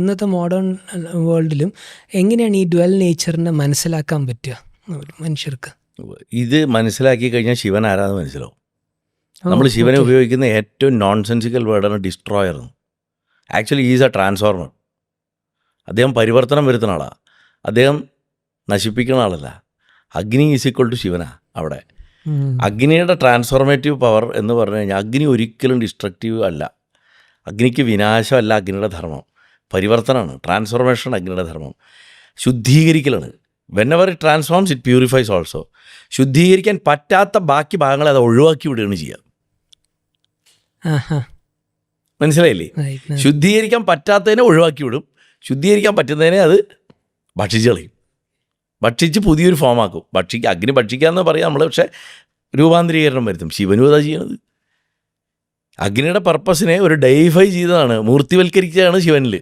ഇന്നത്തെ മോഡേൺ വേൾഡിലും എങ്ങനെയാണ് ഈ ഡ്വൽ നേച്ചറിനെ മനസ്സിലാക്കാൻ പറ്റുക മനുഷ്യർക്ക്? ഇത് മനസ്സിലാക്കി കഴിഞ്ഞാൽ ശിവൻ ആരാന്ന് മനസ്സിലാവും. നമ്മൾ ശിവനെ ഉപയോഗിക്കുന്ന ഏറ്റവും നോൺസെൻസിക്കൽ വേർഡാണ് destroyer. Actually is a transformer. അദ്ദേഹം പരിവർത്തനം വരുത്തുന്ന ആളാണ്, അദ്ദേഹം നശിപ്പിക്കുന്ന ആളല്ല. അഗ്നി ഈസ് ഈക്വൽ ടു ശിവനാ അവിടെ. അഗ്നിയുടെ ട്രാൻസ്ഫോർമേറ്റീവ് പവർ എന്ന് പറഞ്ഞു കഴിഞ്ഞാൽ അഗ്നി ഒരിക്കലും ഡിസ്ട്രക്റ്റീവ് അല്ല. അഗ്നിക്ക് വിനാശമല്ല അഗ്നിയുടെ ധർമ്മം, പരിവർത്തനമാണ്. ട്രാൻസ്ഫോർമേഷൻ അഗ്നിയുടെ ധർമ്മം ശുദ്ധീകരിക്കലാണ്. Whenever it transforms it purifies also. ശുദ്ധീകരിക്കാൻ പറ്റാത്ത ബാക്കി ഭാഗങ്ങളെ അത് ഒഴിവാക്കി വിടുകയാണ് ചെയ്യുക. മനസ്സിലായില്ലേ? ശുദ്ധീകരിക്കാൻ പറ്റാത്തതിനെ ഒഴിവാക്കി വിടും, ശുദ്ധീകരിക്കാൻ പറ്റുന്നതിനെ അത് ഭക്ഷിച്ച് കളയും. ഭക്ഷിച്ച് പുതിയൊരു ഫോമാക്കും. അഗ്നി ഭക്ഷിക്കാമെന്ന് പറയാം നമ്മൾ, പക്ഷേ രൂപാന്തരീകരണം വരുത്തും. ശിവനും അതാ ചെയ്യണത്. അഗ്നിയുടെ പർപ്പസിനെ ഒരു ഡൈഫൈ ചെയ്തതാണ്, മൂർത്തിവൽക്കരിക്കുകയാണ് ശിവനിൽ.